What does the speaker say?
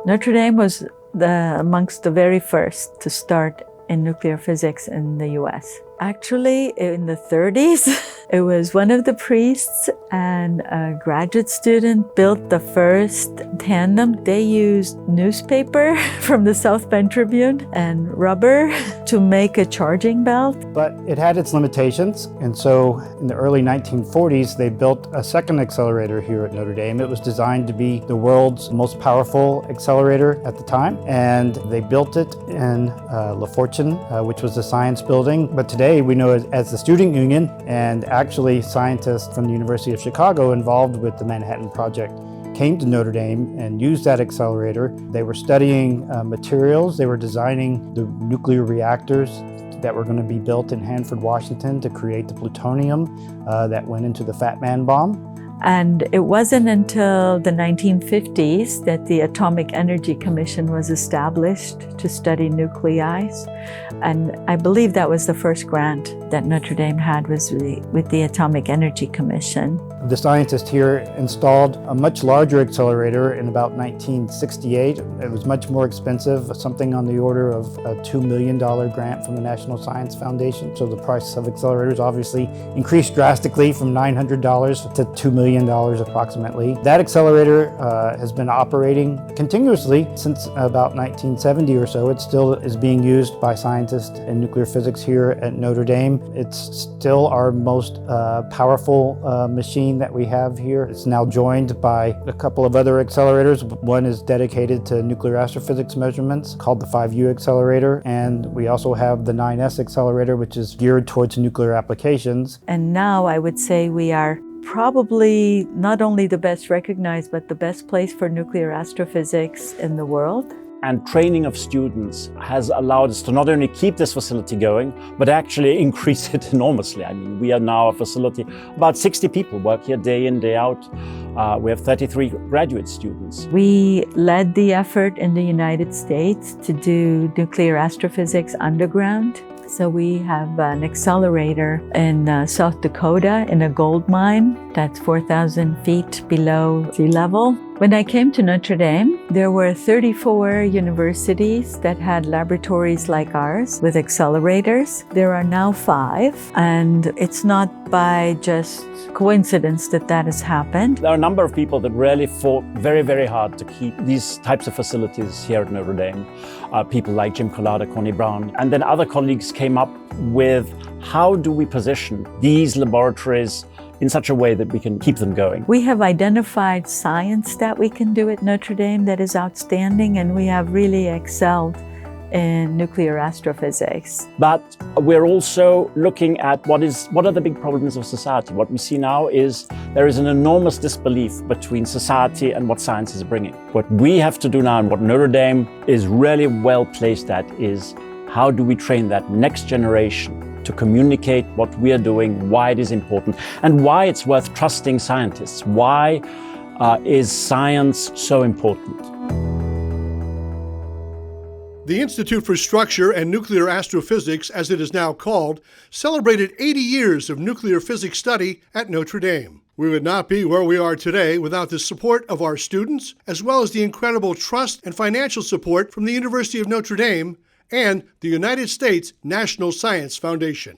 Notre Dame was amongst the very first to start in nuclear physics in the US. Actually, in the 30s, it was one of the priests and a graduate student built the first tandem. They used newspaper from the South Bend Tribune and rubber to make a charging belt. But it had its limitations, and so in the early 1940s, they built a second accelerator here at Notre Dame. It was designed to be the world's most powerful accelerator at the time, and they built it in La Fortune, which was the science building. But today we know it as the Student Union, and actually scientists from the University of Chicago involved with the Manhattan Project came to Notre Dame and used that accelerator. They were studying materials. They were designing the nuclear reactors that were going to be built in Hanford, Washington to create the plutonium that went into the Fat Man bomb. And it wasn't until the 1950s that the Atomic Energy Commission was established to study nuclei. And I believe that was the first grant that Notre Dame had was with the Atomic Energy Commission. The scientists here installed a much larger accelerator in about 1968. It was much more expensive, something on the order of a $2 million grant from the National Science Foundation. So the price of accelerators obviously increased drastically from $900 to $2 million approximately. That accelerator has been operating continuously since about 1970 or so. It still is being used by scientists in nuclear physics here at Notre Dame. It's still our most powerful machine that we have here. It's now joined by a couple of other accelerators. One is dedicated to nuclear astrophysics measurements called the 5U accelerator, and we also have the 9S accelerator, which is geared towards nuclear applications. And now I would say we are probably not only the best recognized, but the best place for nuclear astrophysics in the world. And training of students has allowed us to not only keep this facility going, but actually increase it enormously. I mean, we are now a facility, about 60 people work here day in, day out. We have 33 graduate students. We led the effort in the United States to do nuclear astrophysics underground. So we have an accelerator in South Dakota in a gold mine that's 4,000 feet below sea level. When I came to Notre Dame, there were 34 universities that had laboratories like ours with accelerators. There are now 5, and it's not by just coincidence that that has happened. There are a number of people that really fought very, very hard to keep these types of facilities here at Notre Dame. People like Jim Collada, Connie Brown, and then other colleagues came up with how do we position these laboratories in such a way that we can keep them going. We have identified science that we can do at Notre Dame that is outstanding, and we have really excelled in nuclear astrophysics. But we're also looking at what are the big problems of society. What we see now is there is an enormous disbelief between society and what science is bringing. What we have to do now, and what Notre Dame is really well placed at, is how do we train that next generation to communicate what we are doing, why it is important, and why it's worth trusting scientists. Why is science so important? The Institute for Structure and Nuclear Astrophysics, as it is now called, celebrated 80 years of nuclear physics study at Notre Dame. We would not be where we are today without the support of our students, as well as the incredible trust and financial support from the University of Notre Dame and the United States National Science Foundation.